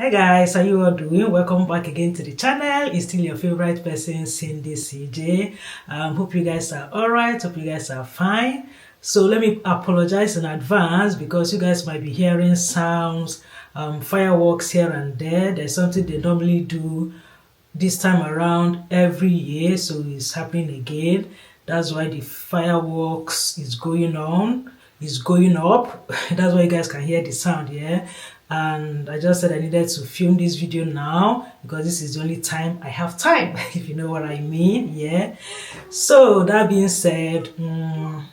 Hi guys, how you all doing? Welcome back again to the channel. It's still your favorite person, Cindy CJ. Hope you guys are alright. Hope you guys are fine. So let me apologize in advance because you guys might be hearing sounds, fireworks here and there. There's something they normally do this time around every year, so it's happening again. That's why the fireworks is going on, is going up. That's why you guys can hear the sound, yeah. And I just said I needed to film this video now because this is the only time I have time, if you know what I mean, yeah. So that being said, you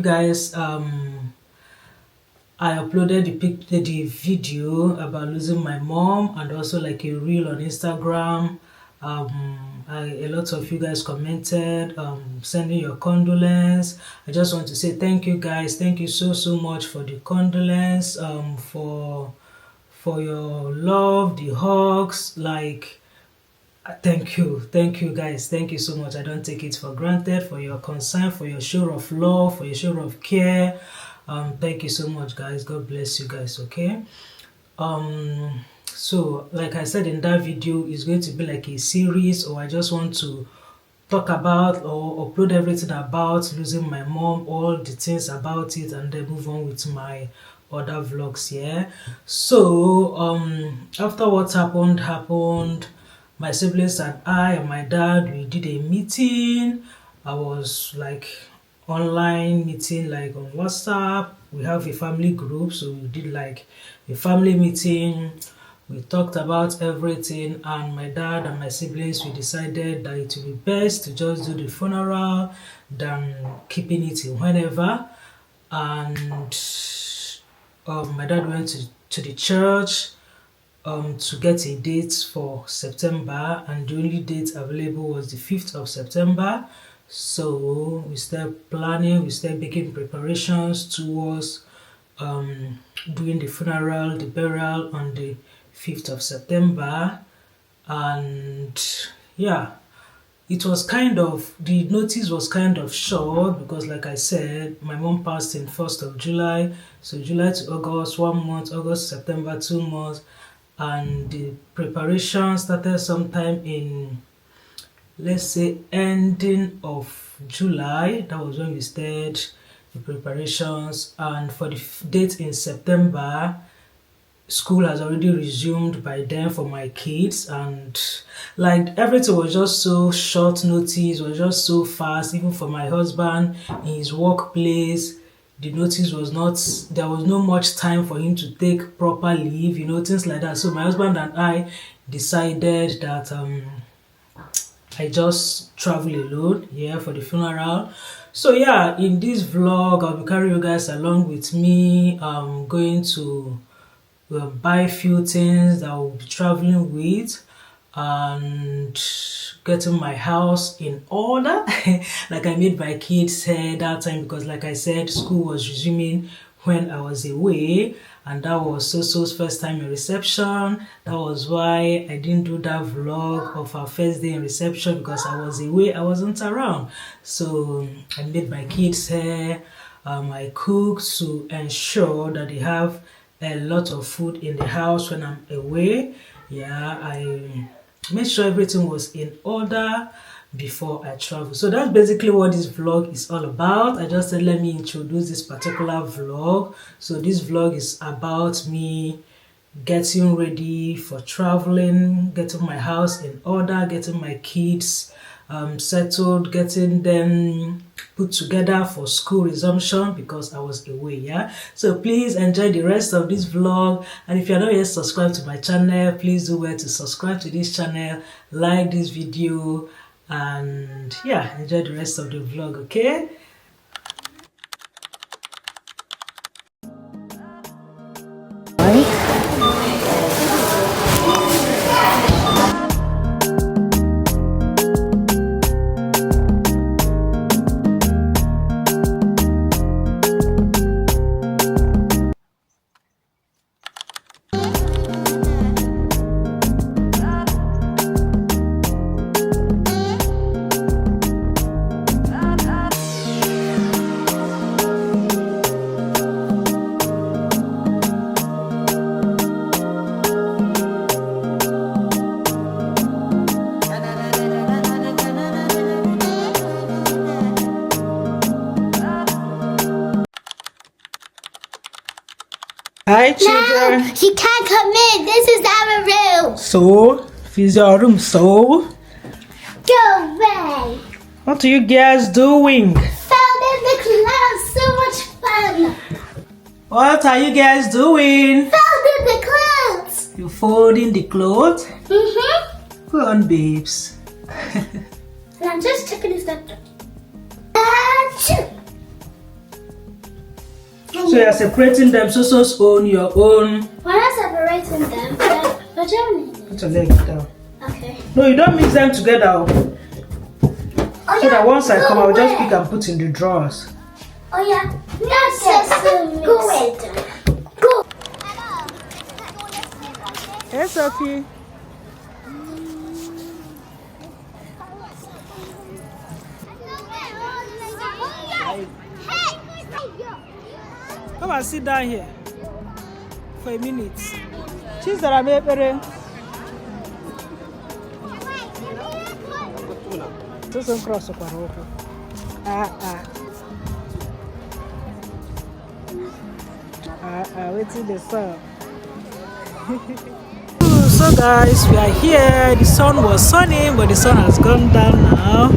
guys, I uploaded the video about losing my mom and also like a reel on Instagram. A lot of you guys commented, sending your condolence. I just want to say thank you guys. Thank you so much for the condolence, for your love, the hugs, like thank you guys, thank you so much. I don't take it for granted, for your concern, for your show of love, for your show of care. Thank you so much guys, God bless you guys. Okay, so like I said in that video, it's going to be like a series, or I just want to talk about or upload everything about losing my mom, all the things about it, and then move on with my other vlogs. Yeah, so after what happened, my siblings and I and my dad, we did a meeting. I was like online meeting, like on WhatsApp. We have a family group, so we did like a family meeting. We talked about everything, and my dad and my siblings, we decided that it would be best to just do the funeral than keeping it in whenever. And my dad went to the church to get a date for September, and the only date available was the 5th of September. So we started planning, we started making preparations towards doing the funeral, the burial on the 5th of September. And yeah, it was kind of, the notice was kind of short because like I said, my mom passed in 1st of July. So July to August, 1 month, August, September, 2 months. And the preparation started sometime in, let's say, ending of July. That was when we started the preparations. And for the date in September, school has already resumed by then for my kids, and like everything was just so short notice, was just so fast. Even for my husband in his workplace, the notice was not, there was no much time for him to take proper leave, you know, things like that. So my husband and I decided that I just travel alone, yeah, for the funeral. So yeah, in this vlog, I'll be carrying you guys along with me. I'm going to buy a few things that I will be traveling with, and getting my house in order. Like I made my kids hair that time because like I said, school was resuming when I was away, and that was Soso's first time in reception. That was why I didn't do that vlog of our first day in reception, because I was away, I wasn't around. So I made my kids hair. I cooked to ensure that they have a lot of food in the house when I'm away. Yeah, I made sure everything was in order before I travel. So that's basically what this vlog is all about. I just said let me introduce this particular vlog. So this vlog is about me getting ready for traveling, getting my house in order, getting my kids settled, getting them put together for school resumption because I was away. Yeah, so please enjoy the rest of this vlog, and if you're not yet subscribed to my channel, please do well to subscribe to this channel, like this video, and yeah, enjoy the rest of the vlog. Okay. Hi, children. No, she can't come in. This is our room. So, this is your room. So, Go away. what are you guys doing? Found in the clouds. So much fun. What are you guys doing? Found in the clouds. You folding the clothes? Mm-hmm. Go on, babes. And I'm just checking this up. So you're separating them. Soso's own, your own. We're not separating them. We're joining them. Put your leg down. Okay. No, you don't mix them together. Oh, So that once I come, I'll just pick and put in the drawers. Oh yeah. No, go away. Go. Hey, Sophie. Come and sit down here for a minute. Cheese that I made better. Just cross up and open. Wait till the sun. So guys, we are here. The sun was sunny, but the sun has gone down now. So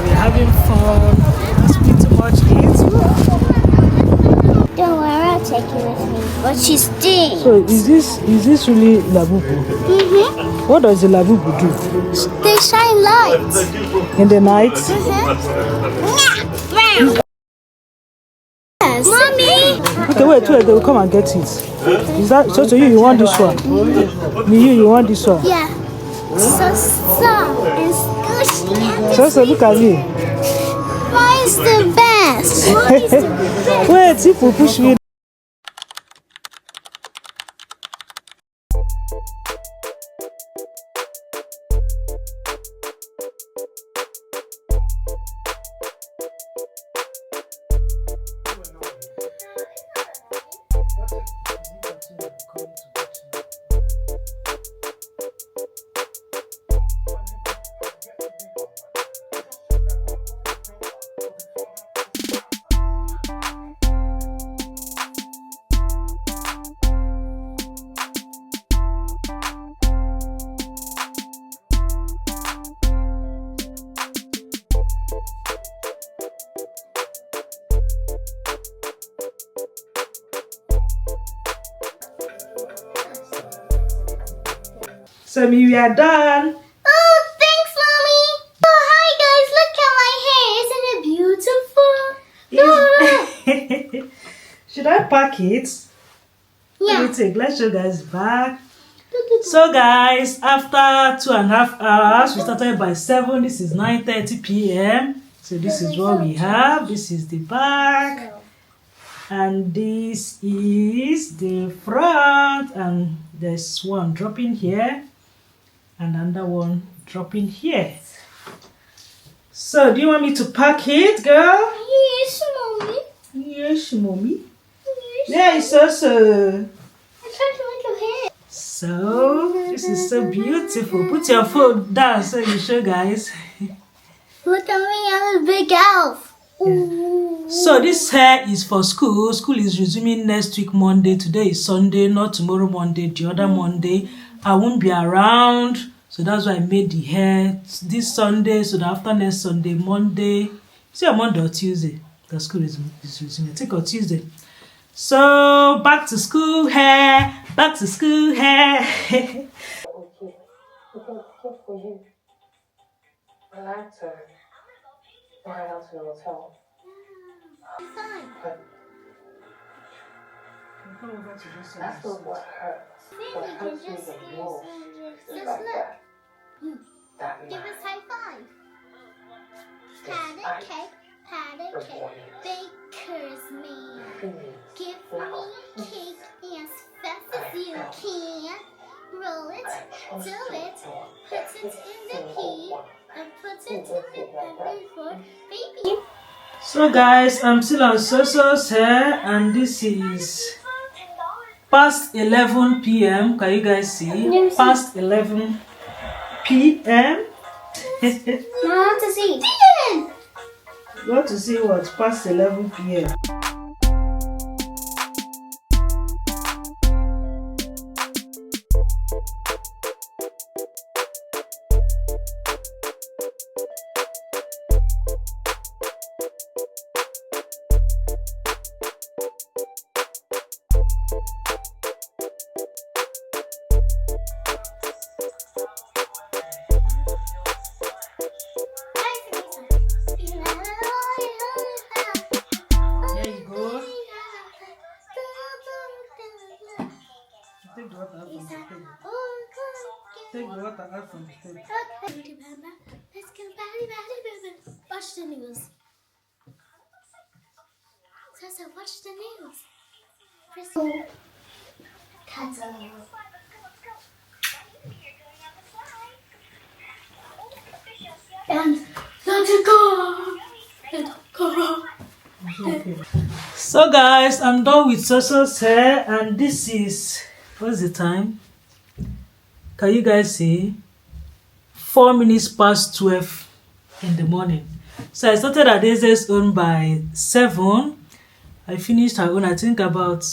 we're having fun. Let's put too much in. Don't worry, I'll take you with me. But she stinks. So is this really labubu? Mm-hmm. What does the labubu do? They shine lights. In the night? Yes. Mommy! Okay, wait, they will come and get it. Is that so? To you want this one? Me, you want this one? Yeah. So soft and squishy. So look at me. Why is the best? Why is the best? Wait, if we push me. So we are done. Oh, thanks, Mommy. Oh, hi, guys. Look at my hair. Isn't it beautiful? Should I pack it? Yeah. Let's show guys back. So guys, after 2.5 hours, we started by 7. This is 9:30 p.m. So this is what we have. This is the back. And this is the front. And there's one dropping here. And another one dropping here. So do you want me to pack it, girl? Yes, Mommy. Yes, mommy. Yes. Yeah, it's also. I tried to make your hair. So this is so beautiful. Put your phone down so you show guys. Look at me, I'm a big elf. Ooh. So this hair is for school. School is resuming next week Monday. Today is Sunday, not tomorrow Monday, the other Monday. I won't be around, so that's why I made the hair this Sunday, so that after next Sunday, Monday, see on Monday or Tuesday, the school is resuming. Take on Tuesday. So back to school hair, back to school hair. Relax her. Right out to the hotel. Fine. That's what hurts. What hurts me the most is Just like look. that. That Give night, us high five. this Pat ice, cake, pat the cake. warriors, Baker's man. feelings, Give flowers. me cake as fast as you can. Roll it, do it, put it in the heat, and put it in the oven for baby. So guys, I'm still on Soso's hair, and this is past 11 p.m. Can you guys see? Past 11 p.m. Now I want to see. Diggin! You want to see what? Past 11 p.m. water out from the table. Oh, Take the water out from the table. okay. Let's go, baby. Watch the news. Sasa, watch the news. Press cuddle. And let it go. Let it go. So guys, I'm done with Soso's hair, and this is, what's the time? Can you guys see? 4 minutes past 12 in the morning. So I started Adeze's own by 7. I finished her own, I think about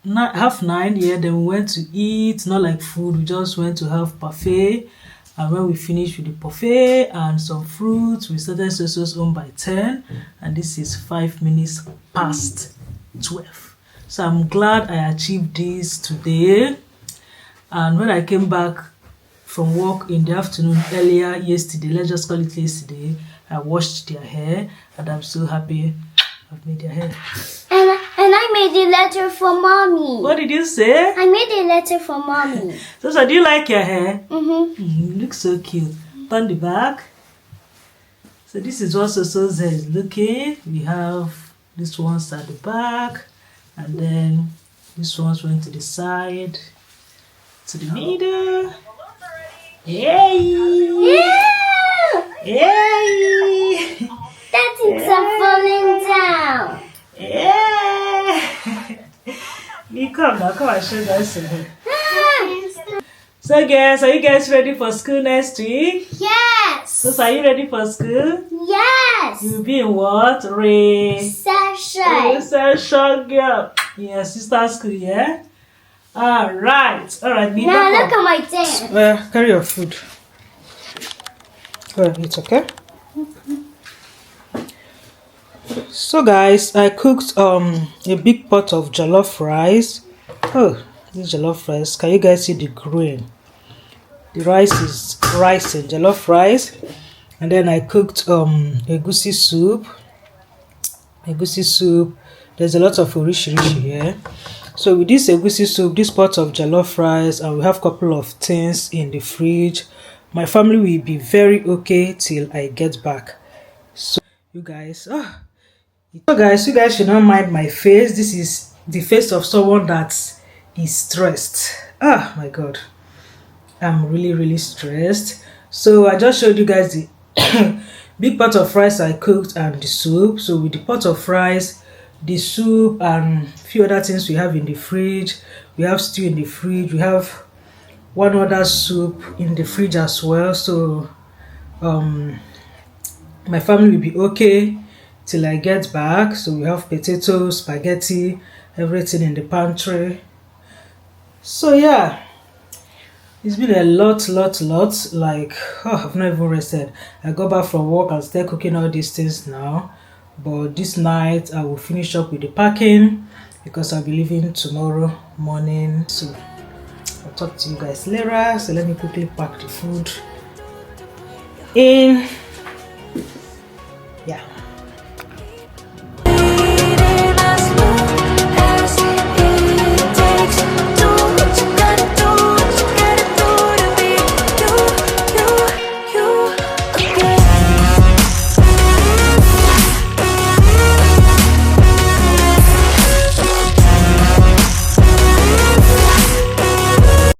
9:30. Yeah, then we went to eat, not like food, we just went to have parfait. And when we finished with the parfait and some fruits, we started Soso's own by 10. And this is 5 minutes past 12. So I'm glad I achieved this today. And when I came back from work in the afternoon earlier yesterday, let's just call it yesterday, I washed their hair, and I'm so happy I've made their hair. And I made a letter for mommy. What did you say? I made a letter for mommy. So do you like your hair? Mm-hmm. You look so cute. Turn the back. So this is what Soso's hair is looking. We have this one's at the back, and then this one's went to the side, to the middle. Yay! Yeah! Yay! That things are falling down. Yeah! You come now, come and show guys something. Ah. So guys, are you guys ready for school next week? Yes. So are you ready for school? Yes. You'll be in what? Session. Session, girl. Yeah, sister school, yeah? Alright. Alright, Now look at my dance. Carry your food. Go and eat, okay? So guys, I cooked a big pot of jollof rice. Oh, this jollof rice. Can you guys see the grain? The rice is rice and jollof rice. And then I cooked egusi soup. Egusi soup. There's a lot of orishi here. So with this egusi soup, this pot of jollof rice, and we have a couple of things in the fridge, my family will be very okay till I get back. So you guys, so guys, you guys should not mind my face. This is the face of someone that is stressed. Ah, my God, I'm really stressed. So I just showed you guys the big pot of rice I cooked and the soup. So with the pot of rice, the soup, and a few other things we have in the fridge, we have stew in the fridge, we have one other soup in the fridge as well. So my family will be okay till I get back. So we have potatoes, spaghetti, everything in the pantry. So yeah, it's been a lot. Like, I've not even rested. I got back from work and started cooking all these things now. But this night I will finish up with the packing because I'll be leaving tomorrow morning. So I'll talk to you guys later. So let me quickly pack the food in. Yeah.